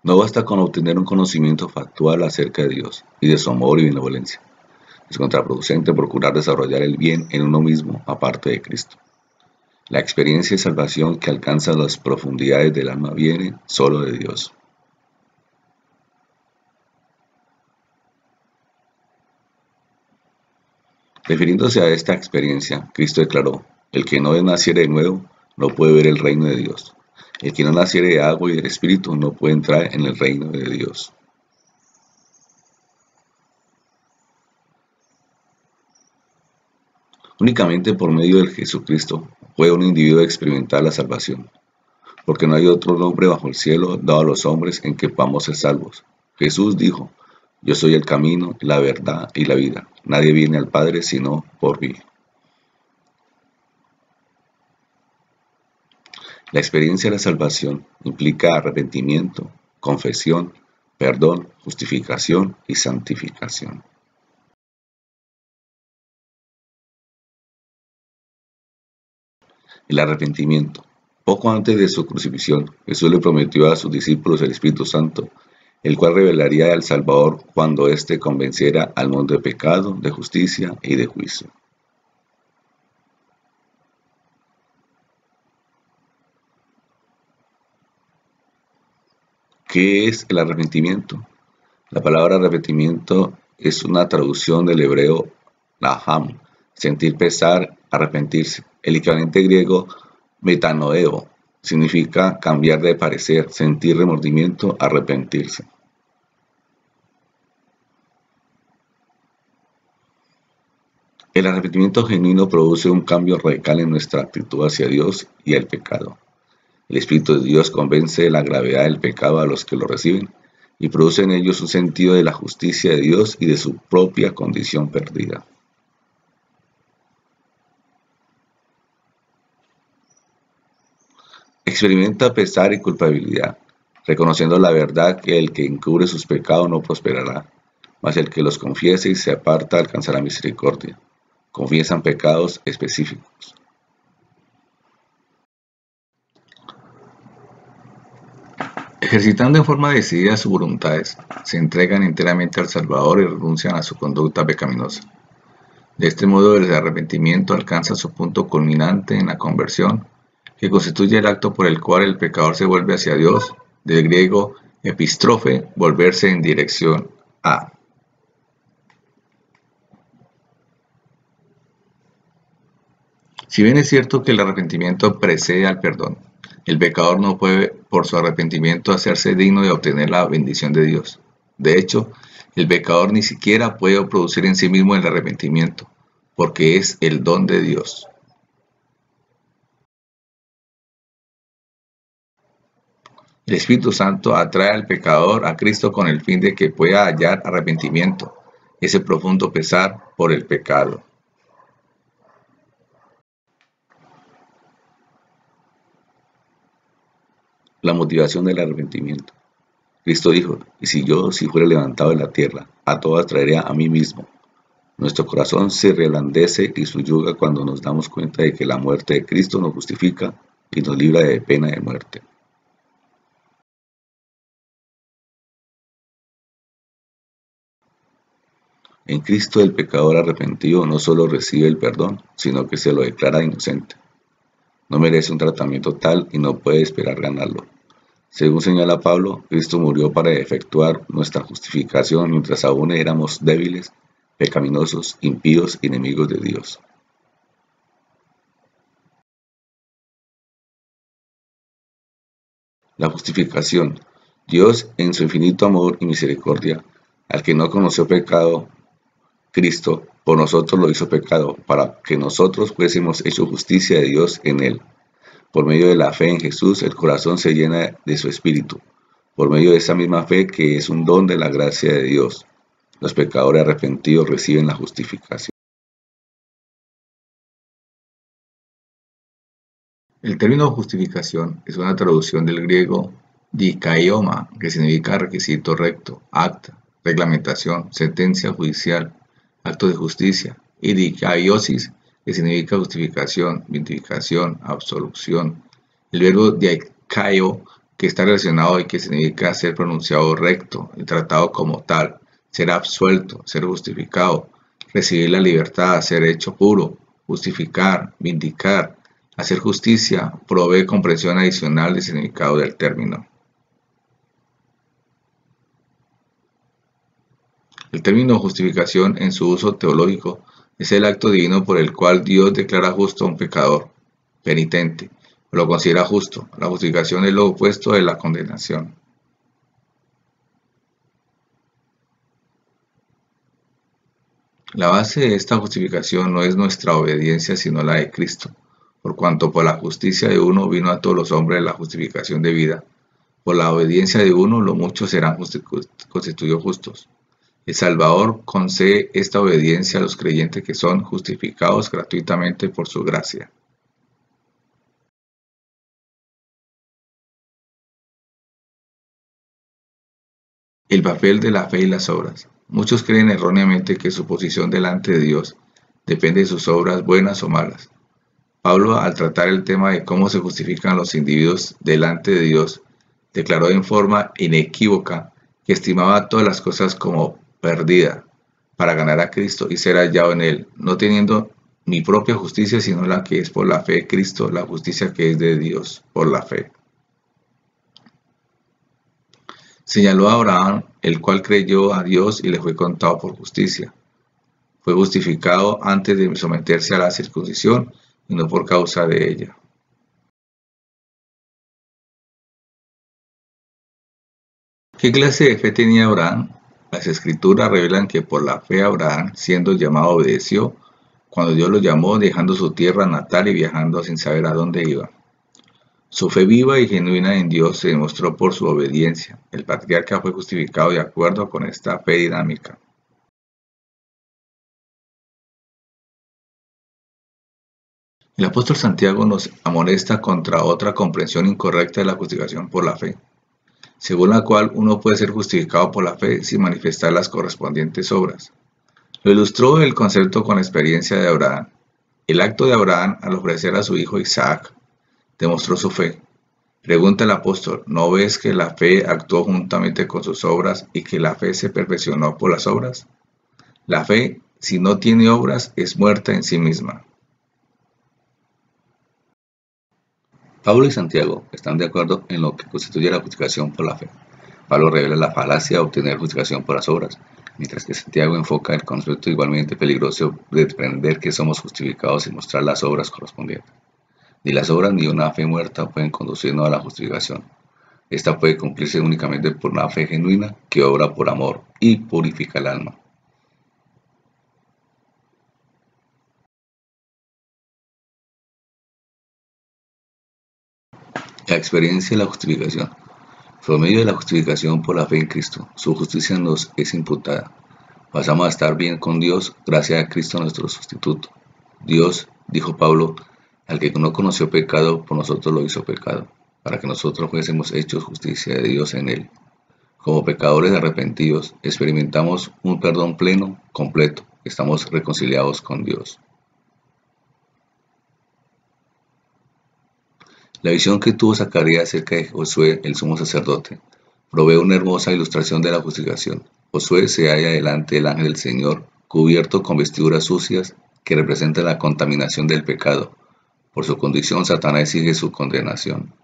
No basta con obtener un conocimiento factual acerca de Dios y de su amor y benevolencia. Es contraproducente procurar desarrollar el bien en uno mismo aparte de Cristo. La experiencia de salvación que alcanza las profundidades del alma viene solo de Dios. Refiriéndose a esta experiencia, Cristo declaró: el que no naciere de nuevo no puede ver el reino de Dios. El que no naciere de agua y del Espíritu no puede entrar en el reino de Dios. Únicamente por medio de Jesucristo puede un individuo experimentar la salvación, porque no hay otro nombre bajo el cielo dado a los hombres en que podamos ser salvos. Jesús dijo: yo soy el camino, la verdad y la vida. Nadie viene al Padre sino por mí. La experiencia de la salvación implica arrepentimiento, confesión, perdón, justificación y santificación. El arrepentimiento. Poco antes de su crucifixión, Jesús le prometió a sus discípulos el Espíritu Santo, el cual revelaría al Salvador cuando éste convenciera al mundo de pecado, de justicia y de juicio. ¿Qué es el arrepentimiento? La palabra arrepentimiento es una traducción del hebreo laham, sentir pesar, arrepentirse. El equivalente griego metanoeo significa cambiar de parecer, sentir remordimiento, arrepentirse. El arrepentimiento genuino produce un cambio radical en nuestra actitud hacia Dios y el pecado. El Espíritu de Dios convence de la gravedad del pecado a los que lo reciben y produce en ellos un sentido de la justicia de Dios y de su propia condición perdida. Experimenta pesar y culpabilidad, reconociendo la verdad que el que encubre sus pecados no prosperará, mas el que los confiese y se aparta alcanzará misericordia. Confiesan pecados específicos. Ejercitando en forma decidida sus voluntades, se entregan enteramente al Salvador y renuncian a su conducta pecaminosa. De este modo, el arrepentimiento alcanza su punto culminante en la conversión, que constituye el acto por el cual el pecador se vuelve hacia Dios, del griego epístrofe, volverse en dirección a. Si bien es cierto que el arrepentimiento precede al perdón, el pecador no puede, por su arrepentimiento, hacerse digno de obtener la bendición de Dios. De hecho, el pecador ni siquiera puede producir en sí mismo el arrepentimiento, porque es el don de Dios. El Espíritu Santo atrae al pecador a Cristo con el fin de que pueda hallar arrepentimiento, ese profundo pesar por el pecado. La motivación del arrepentimiento. Cristo dijo: y si fuera levantado de la tierra, a todas traeré a mí mismo. Nuestro corazón se reblandece y subyuga cuando nos damos cuenta de que la muerte de Cristo nos justifica y nos libra de pena de muerte. En Cristo el pecador arrepentido no solo recibe el perdón, sino que se lo declara inocente. No merece un tratamiento tal y no puede esperar ganarlo. Según señala Pablo, Cristo murió para efectuar nuestra justificación mientras aún éramos débiles, pecaminosos, impíos y enemigos de Dios. La justificación. Dios, en su infinito amor y misericordia, al que no conoció pecado, Cristo, por nosotros lo hizo pecado, para que nosotros fuésemos hechos justicia de Dios en él. Por medio de la fe en Jesús, el corazón se llena de su espíritu. Por medio de esa misma fe que es un don de la gracia de Dios, los pecadores arrepentidos reciben la justificación. El término justificación es una traducción del griego dikaioma, que significa requisito recto, acta, reglamentación, sentencia judicial, acto de justicia, y dikaiosis, que significa justificación, vindicación, absolución. El verbo dikaio que está relacionado y que significa ser pronunciado recto y tratado como tal, ser absuelto, ser justificado, recibir la libertad, ser hecho puro, justificar, vindicar, hacer justicia, provee comprensión adicional del significado del término. El término justificación en su uso teológico es el acto divino por el cual Dios declara justo a un pecador, penitente, o lo considera justo. La justificación es lo opuesto de la condenación. La base de esta justificación no es nuestra obediencia sino la de Cristo, por cuanto por la justicia de uno vino a todos los hombres la justificación de vida. Por la obediencia de uno los muchos serán constituidos justos. El Salvador concede esta obediencia a los creyentes que son justificados gratuitamente por su gracia. El papel de la fe y las obras. Muchos creen erróneamente que su posición delante de Dios depende de sus obras buenas o malas. Pablo, al tratar el tema de cómo se justifican los individuos delante de Dios, declaró en forma inequívoca que estimaba todas las cosas como perdida para ganar a Cristo y ser hallado en Él, no teniendo mi propia justicia, sino la que es por la fe de Cristo, la justicia que es de Dios por la fe. Señaló a Abraham, el cual creyó a Dios y le fue contado por justicia. Fue justificado antes de someterse a la circuncisión y no por causa de ella. ¿Qué clase de fe tenía Abraham? Las escrituras revelan que por la fe Abraham, siendo llamado, obedeció cuando Dios lo llamó, dejando su tierra natal y viajando sin saber a dónde iba. Su fe viva y genuina en Dios se demostró por su obediencia. El patriarca fue justificado de acuerdo con esta fe dinámica. El apóstol Santiago nos amonesta contra otra comprensión incorrecta de la justificación por la fe, según la cual uno puede ser justificado por la fe sin manifestar las correspondientes obras. Lo ilustró el concepto con la experiencia de Abraham. El acto de Abraham al ofrecer a su hijo Isaac demostró su fe. Pregunta el apóstol, ¿no ves que la fe actuó juntamente con sus obras y que la fe se perfeccionó por las obras? La fe, si no tiene obras, es muerta en sí misma. Pablo y Santiago están de acuerdo en lo que constituye la justificación por la fe. Pablo revela la falacia de obtener justificación por las obras, mientras que Santiago enfoca el concepto igualmente peligroso de pretender que somos justificados y mostrar las obras correspondientes. Ni las obras ni una fe muerta pueden conducirnos a la justificación. Esta puede cumplirse únicamente por una fe genuina que obra por amor y purifica el alma. La experiencia de la justificación. Por medio de la justificación por la fe en Cristo, su justicia nos es imputada. Pasamos a estar bien con Dios gracias a Cristo nuestro sustituto. Dios, dijo Pablo, al que no conoció pecado, por nosotros lo hizo pecado, para que nosotros fuésemos hechos justicia de Dios en él. Como pecadores arrepentidos, experimentamos un perdón pleno, completo. Estamos reconciliados con Dios. La visión que tuvo Zacarías acerca de Josué, el sumo sacerdote, provee una hermosa ilustración de la justificación. Josué se halla delante del ángel del Señor, cubierto con vestiduras sucias que representan la contaminación del pecado. Por su condición, Satanás sigue su condenación.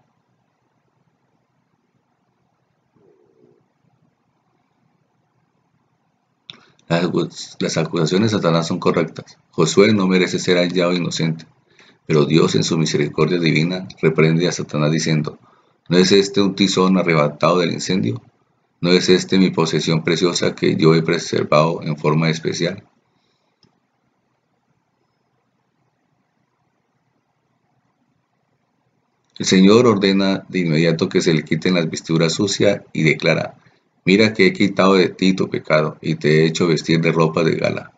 Las acusaciones de Satanás son correctas. Josué no merece ser hallado inocente, pero Dios en su misericordia divina reprende a Satanás diciendo, ¿no es este un tizón arrebatado del incendio? ¿No es este mi posesión preciosa que yo he preservado en forma especial? El Señor ordena de inmediato que se le quiten las vestiduras sucias y declara, mira que he quitado de ti tu pecado y te he hecho vestir de ropa de gala.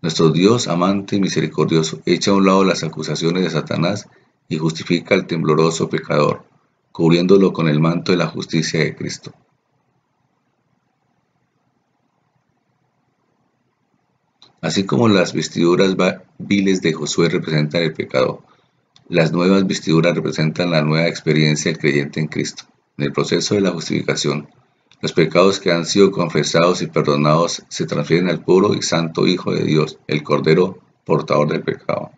Nuestro Dios amante y misericordioso echa a un lado las acusaciones de Satanás y justifica al tembloroso pecador, cubriéndolo con el manto de la justicia de Cristo. Así como las vestiduras viles de Josué representan el pecado, las nuevas vestiduras representan la nueva experiencia del creyente en Cristo. En el proceso de la justificación, los pecados que han sido confesados y perdonados se transfieren al puro y santo Hijo de Dios, el Cordero portador del pecado.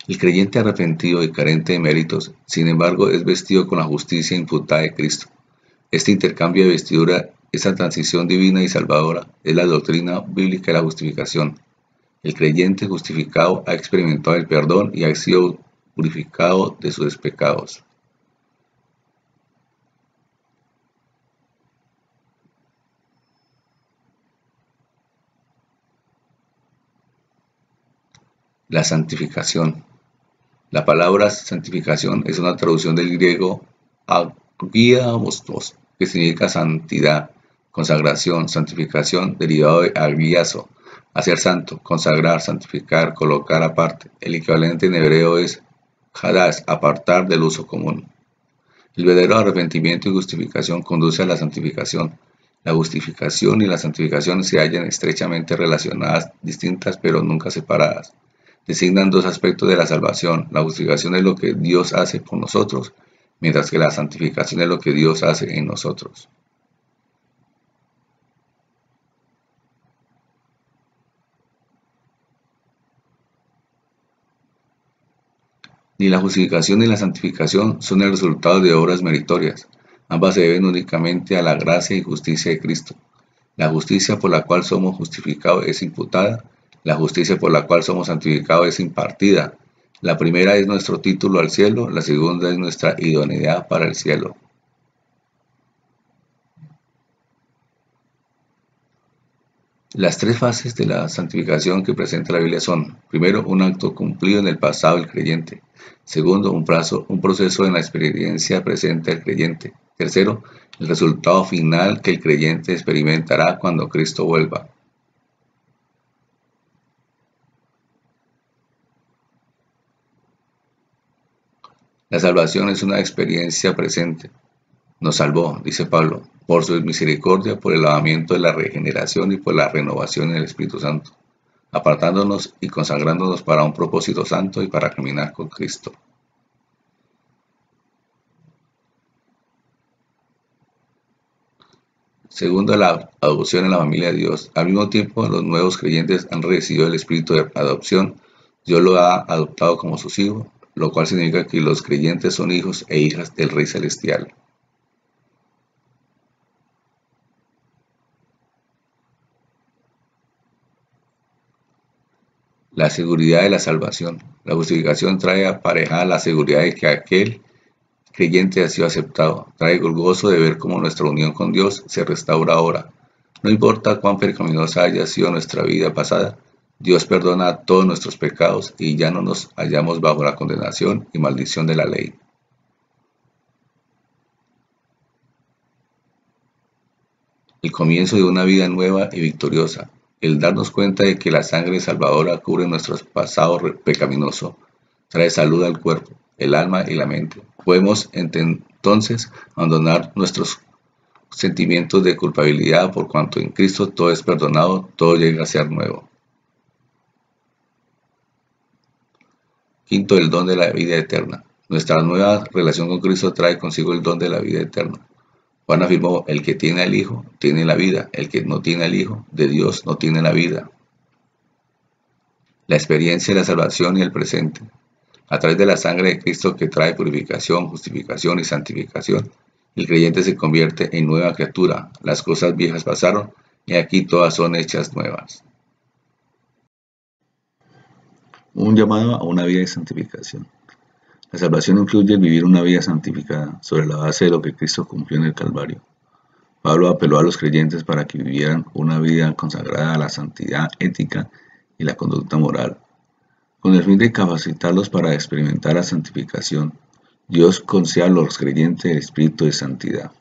El creyente arrepentido y carente de méritos, sin embargo, es vestido con la justicia imputada de Cristo. Este intercambio de vestidura, esa transición divina y salvadora, es la doctrina bíblica de la justificación. El creyente justificado ha experimentado el perdón y ha sido purificado de sus pecados. La santificación. La palabra santificación es una traducción del griego agiamostos, que significa santidad, consagración, santificación, derivado de agiazo, hacer santo, consagrar, santificar, colocar aparte. El equivalente en hebreo es hadash, apartar del uso común. El verdadero arrepentimiento y justificación conduce a la santificación. La justificación y la santificación se hallan estrechamente relacionadas, distintas pero nunca separadas. Designan dos aspectos de la salvación. La justificación es lo que Dios hace por nosotros, mientras que la santificación es lo que Dios hace en nosotros. Ni la justificación ni la santificación son el resultado de obras meritorias. Ambas se deben únicamente a la gracia y justicia de Cristo. La justicia por la cual somos justificados es imputada, la justicia por la cual somos santificados es impartida. La primera es nuestro título al cielo, la segunda es nuestra idoneidad para el cielo. Las tres fases de la santificación que presenta la Biblia son: primero, un acto cumplido en el pasado del creyente; segundo, un proceso en la experiencia presente del creyente; tercero, el resultado final que el creyente experimentará cuando Cristo vuelva. La salvación es una experiencia presente. Nos salvó, dice Pablo, por su misericordia, por el lavamiento de la regeneración y por la renovación en el Espíritu Santo, apartándonos y consagrándonos para un propósito santo y para caminar con Cristo. Segundo, la adopción en la familia de Dios. Al mismo tiempo, los nuevos creyentes han recibido el espíritu de adopción. Dios lo ha adoptado como sus hijos, lo cual significa que los creyentes son hijos e hijas del Rey Celestial. La seguridad de la salvación. La justificación trae aparejada la seguridad de que aquel creyente ha sido aceptado. Trae el gozo de ver cómo nuestra unión con Dios se restaura ahora. No importa cuán pecaminosa haya sido nuestra vida pasada, Dios perdona todos nuestros pecados y ya no nos hallamos bajo la condenación y maldición de la ley. El comienzo de una vida nueva y victoriosa. El darnos cuenta de que la sangre salvadora cubre nuestro pasado pecaminoso, trae salud al cuerpo, el alma y la mente. Podemos entonces abandonar nuestros sentimientos de culpabilidad por cuanto en Cristo todo es perdonado, todo llega a ser nuevo. Quinto, el don de la vida eterna. Nuestra nueva relación con Cristo trae consigo el don de la vida eterna. Juan afirmó: el que tiene al Hijo tiene la vida, el que no tiene al Hijo de Dios no tiene la vida. La experiencia de la salvación y el presente. A través de la sangre de Cristo, que trae purificación, justificación y santificación, el creyente se convierte en nueva criatura. Las cosas viejas pasaron y aquí todas son hechas nuevas. Un llamado a una vida de santificación. La salvación incluye el vivir una vida santificada sobre la base de lo que Cristo cumplió en el Calvario. Pablo apeló a los creyentes para que vivieran una vida consagrada a la santidad ética y la conducta moral. Con el fin de capacitarlos para experimentar la santificación, Dios concede a los creyentes el espíritu de santidad.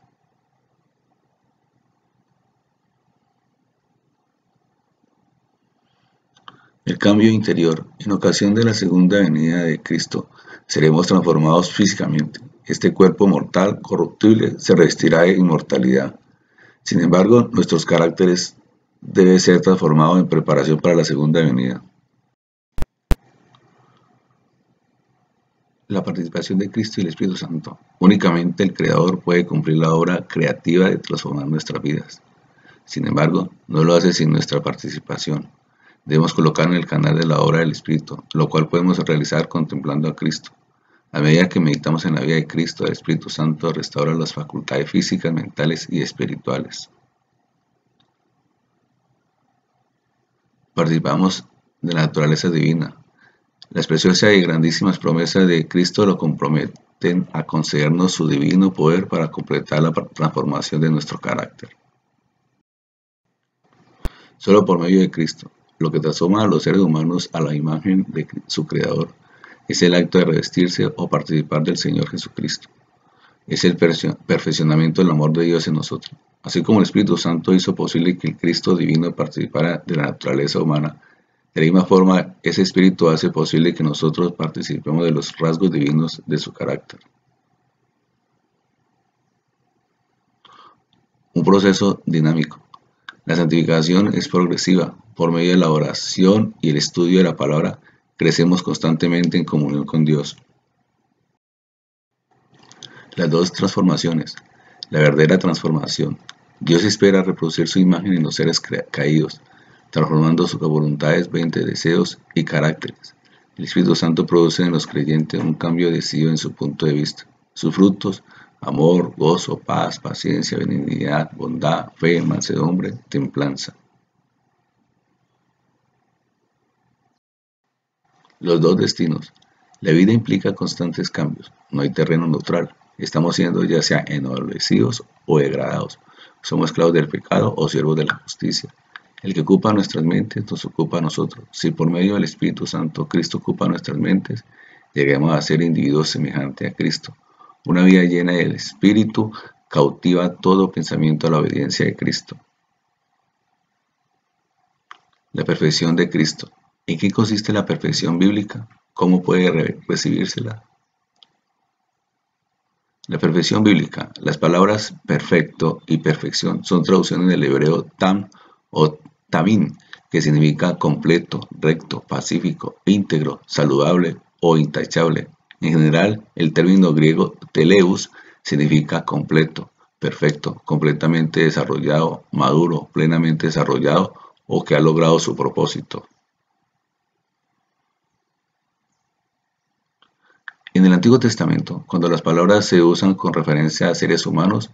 El cambio interior. En ocasión de la segunda venida de Cristo, seremos transformados físicamente. Este cuerpo mortal, corruptible, se revestirá de inmortalidad. Sin embargo, nuestros caracteres deben ser transformados en preparación para la segunda venida. la participación de Cristo y el Espíritu Santo. Únicamente el Creador puede cumplir la obra creativa de transformar nuestras vidas. Sin embargo, no lo hace sin nuestra participación. Debemos colocar en el canal de la obra del Espíritu, lo cual podemos realizar contemplando a Cristo. A medida que meditamos en la vida de Cristo, el Espíritu Santo restaura las facultades físicas, mentales y espirituales. Participamos de la naturaleza divina. Las preciosas y grandísimas promesas de Cristo lo comprometen a concedernos su divino poder para completar la transformación de nuestro carácter. Solo por medio de Cristo, lo que transforma a los seres humanos a la imagen de su Creador, es el acto de revestirse o participar del Señor Jesucristo. Es el perfeccionamiento del amor de Dios en nosotros. Así como el Espíritu Santo hizo posible que el Cristo divino participara de la naturaleza humana, de la misma forma, ese Espíritu hace posible que nosotros participemos de los rasgos divinos de su carácter. Un proceso dinámico. La santificación es progresiva. Por medio de la oración y el estudio de la palabra, crecemos constantemente en comunión con Dios. Las dos transformaciones. La verdadera transformación. Dios espera reproducir su imagen en los seres caídos, transformando sus voluntades mediante deseos y caracteres. El Espíritu Santo produce en los creyentes un cambio decidido en su punto de vista. Sus frutos: amor, gozo, paz, paciencia, benignidad, bondad, fe, mansedumbre, templanza. Los dos destinos. La vida implica constantes cambios. No hay terreno neutral. Estamos siendo ya sea ennoblecidos o degradados. Somos esclavos del pecado o siervos de la justicia. El que ocupa nuestras mentes nos ocupa a nosotros. Si por medio del Espíritu Santo Cristo ocupa nuestras mentes, lleguemos a ser individuos semejantes a Cristo. Una vida llena del Espíritu cautiva todo pensamiento a la obediencia de Cristo. La perfección de Cristo. ¿En qué consiste la perfección bíblica? ¿Cómo puede recibírsela? La perfección bíblica. Las palabras perfecto y perfección son traducciones del hebreo tam o tamim, que significa completo, recto, pacífico, íntegro, saludable o intachable. En general, el término griego teleus significa completo, perfecto, completamente desarrollado, maduro, plenamente desarrollado o que ha logrado su propósito. En el Antiguo Testamento, cuando las palabras se usan con referencia a seres humanos,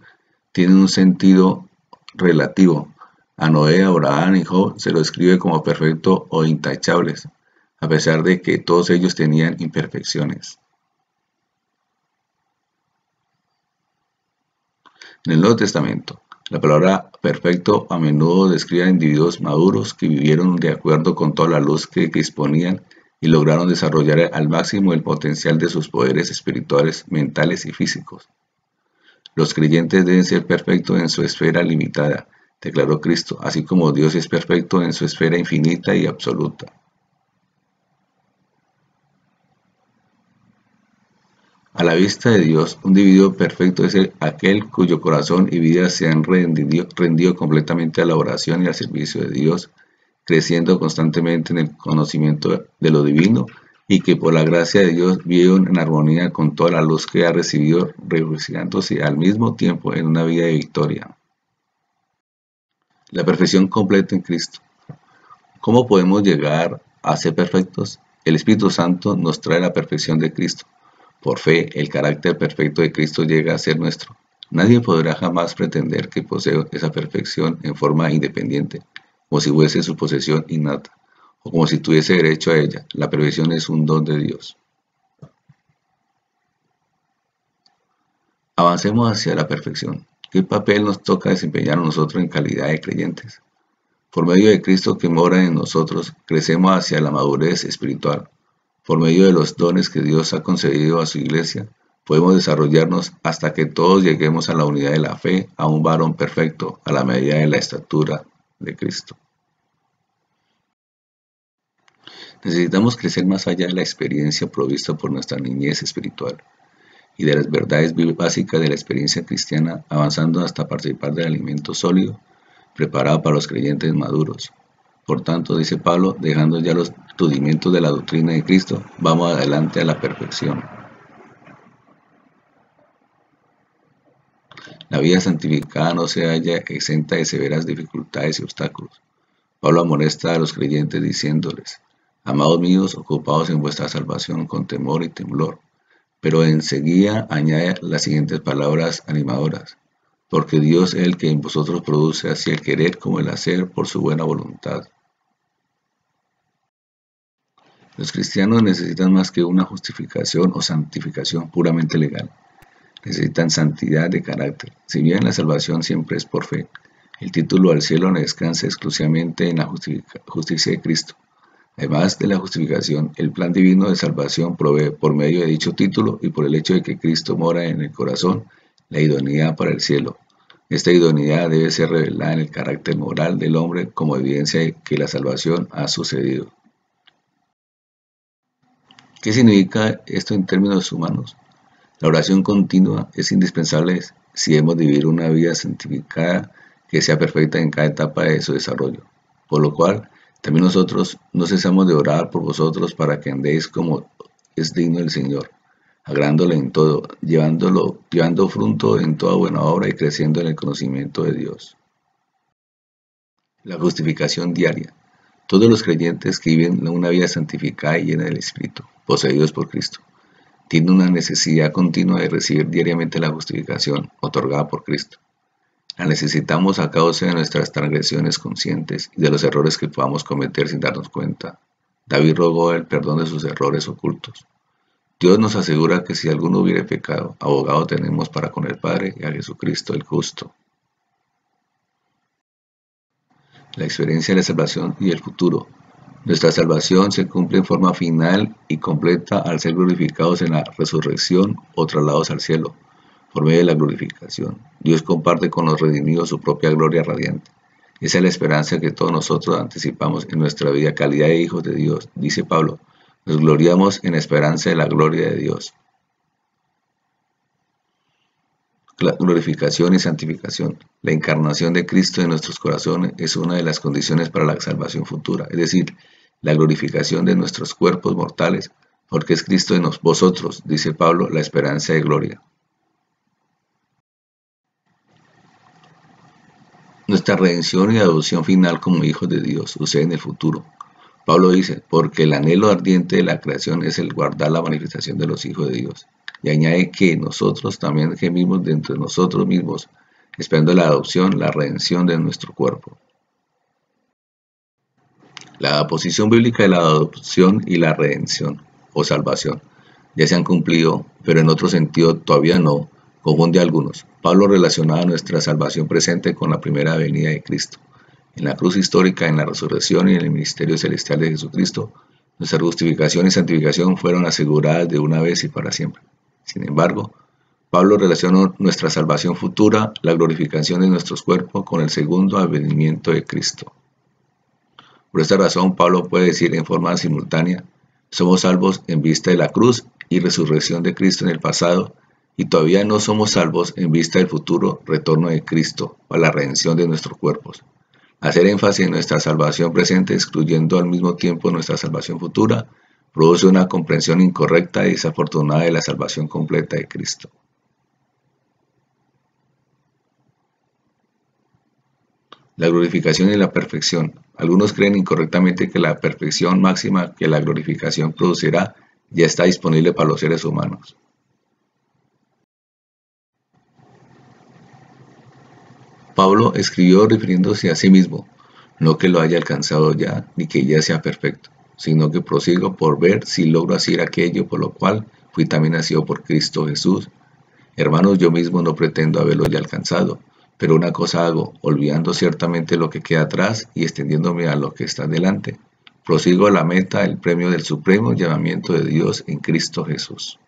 tienen un sentido relativo. A Noé, Abraham y Job se lo describe como perfecto o intachables, a pesar de que todos ellos tenían imperfecciones. En el Nuevo Testamento, la palabra perfecto a menudo describe a individuos maduros que vivieron de acuerdo con toda la luz que disponían y lograron desarrollar al máximo el potencial de sus poderes espirituales, mentales y físicos. Los creyentes deben ser perfectos en su esfera limitada, declaró Cristo, así como Dios es perfecto en su esfera infinita y absoluta. A la vista de Dios, un individuo perfecto es aquel cuyo corazón y vida se han rendido completamente a la oración y al servicio de Dios, creciendo constantemente en el conocimiento de lo divino y que por la gracia de Dios viven en armonía con toda la luz que ha recibido, regocijándose al mismo tiempo en una vida de victoria. La perfección completa en Cristo. ¿Cómo podemos llegar a ser perfectos? El Espíritu Santo nos trae la perfección de Cristo. Por fe, el carácter perfecto de Cristo llega a ser nuestro. Nadie podrá jamás pretender que posee esa perfección en forma independiente, como si fuese su posesión innata, o como si tuviese derecho a ella. La perfección es un don de Dios. Avancemos hacia la perfección. ¿Qué papel nos toca desempeñar a nosotros en calidad de creyentes? Por medio de Cristo que mora en nosotros, crecemos hacia la madurez espiritual. Por medio de los dones que Dios ha concedido a su iglesia, podemos desarrollarnos hasta que todos lleguemos a la unidad de la fe, a un varón perfecto, a la medida de la estatura de Cristo. Necesitamos crecer más allá de la experiencia provista por nuestra niñez espiritual y de las verdades básicas de la experiencia cristiana, avanzando hasta participar del alimento sólido preparado para los creyentes maduros. Por tanto, dice Pablo, dejando ya los rudimentos de la doctrina de Cristo, vamos adelante a la perfección. La vida santificada no se halla exenta de severas dificultades y obstáculos. Pablo amonesta a los creyentes diciéndoles: amados míos, ocupados en vuestra salvación con temor y temblor. Pero enseguida añade las siguientes palabras animadoras: porque Dios es el que en vosotros produce así el querer como el hacer por su buena voluntad. Los cristianos necesitan más que una justificación o santificación puramente legal. Necesitan santidad de carácter. Si bien la salvación siempre es por fe, el título al cielo no descansa exclusivamente en la justicia de Cristo. Además de la justificación, el plan divino de salvación provee, por medio de dicho título y por el hecho de que Cristo mora en el corazón, la idoneidad para el cielo. Esta idoneidad debe ser revelada en el carácter moral del hombre como evidencia de que la salvación ha sucedido. ¿Qué significa esto en términos humanos? La oración continua es indispensable si hemos de vivir una vida santificada que sea perfecta en cada etapa de su desarrollo. Por lo cual, también nosotros no cesamos de orar por vosotros para que andéis como es digno del Señor, agradándole en todo, llevando fruto en toda buena obra y creciendo en el conocimiento de Dios. La justificación diaria. Todos los creyentes que viven una vida santificada y llena del Espíritu, poseídos por Cristo, tienen una necesidad continua de recibir diariamente la justificación otorgada por Cristo. La necesitamos a causa de nuestras transgresiones conscientes y de los errores que podamos cometer sin darnos cuenta. David rogó el perdón de sus errores ocultos. Dios nos asegura que si alguno hubiere pecado, abogado tenemos para con el Padre y a Jesucristo el justo. La experiencia de la salvación y el futuro. Nuestra salvación se cumple en forma final y completa al ser glorificados en la resurrección o trasladados al cielo. Por medio de la glorificación, Dios comparte con los redimidos su propia gloria radiante. Esa es la esperanza que todos nosotros anticipamos en nuestra vida, calidad de hijos de Dios. Dice Pablo: nos gloriamos en la esperanza de la gloria de Dios. Glorificación y santificación. La encarnación de Cristo en nuestros corazones es una de las condiciones para la salvación futura, es decir, la glorificación de nuestros cuerpos mortales, porque es Cristo en vosotros, dice Pablo, la esperanza de gloria. Nuestra redención y adopción final como hijos de Dios sucede en el futuro. Pablo dice: porque el anhelo ardiente de la creación es el guardar la manifestación de los hijos de Dios. Y añade que nosotros también gemimos dentro de nosotros mismos, esperando la adopción, la redención de nuestro cuerpo. La posición bíblica de la adopción y la redención o salvación ya se han cumplido, pero en otro sentido todavía no, confunde a algunos. Pablo relacionaba nuestra salvación presente con la primera venida de Cristo. En la cruz histórica, en la resurrección y en el ministerio celestial de Jesucristo, nuestra justificación y santificación fueron aseguradas de una vez y para siempre. Sin embargo, Pablo relacionó nuestra salvación futura, la glorificación de nuestros cuerpos, con el segundo advenimiento de Cristo. Por esta razón, Pablo puede decir en forma simultánea: somos salvos en vista de la cruz y resurrección de Cristo en el pasado, y todavía no somos salvos en vista del futuro retorno de Cristo para la redención de nuestros cuerpos. Hacer énfasis en nuestra salvación presente, excluyendo al mismo tiempo nuestra salvación futura, produce una comprensión incorrecta y desafortunada de la salvación completa de Cristo. La glorificación y la perfección. Algunos creen incorrectamente que la perfección máxima que la glorificación producirá ya está disponible para los seres humanos. Pablo escribió refiriéndose a sí mismo: no que lo haya alcanzado ya, ni que ya sea perfecto, sino que prosigo por ver si logro hacer aquello por lo cual fui también nacido por Cristo Jesús. Hermanos, yo mismo no pretendo haberlo ya alcanzado, pero una cosa hago, olvidando ciertamente lo que queda atrás y extendiéndome a lo que está delante. Prosigo a la meta, el premio del supremo llamamiento de Dios en Cristo Jesús.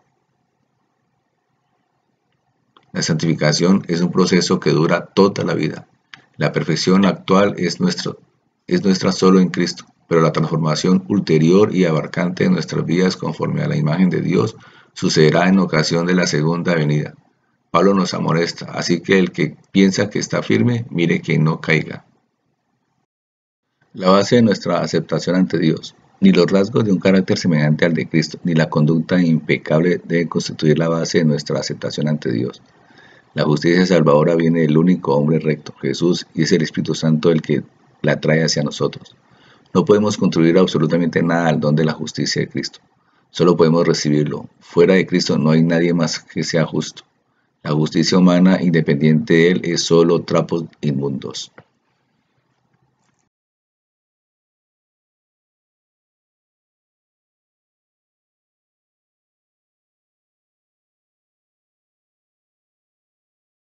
La santificación es un proceso que dura toda la vida. La perfección actual es nuestra solo en Cristo, pero la transformación ulterior y abarcante de nuestras vidas conforme a la imagen de Dios sucederá en ocasión de la segunda venida. Pablo nos amonesta, así que el que piensa que está firme, mire que no caiga. La base de nuestra aceptación ante Dios. Ni los rasgos de un carácter semejante al de Cristo, ni la conducta impecable deben constituir la base de nuestra aceptación ante Dios. La justicia salvadora viene del único hombre recto, Jesús, y es el Espíritu Santo el que la trae hacia nosotros. No podemos contribuir absolutamente nada al don de la justicia de Cristo. Solo podemos recibirlo. Fuera de Cristo no hay nadie más que sea justo. La justicia humana, independiente de él, es solo trapos inmundos.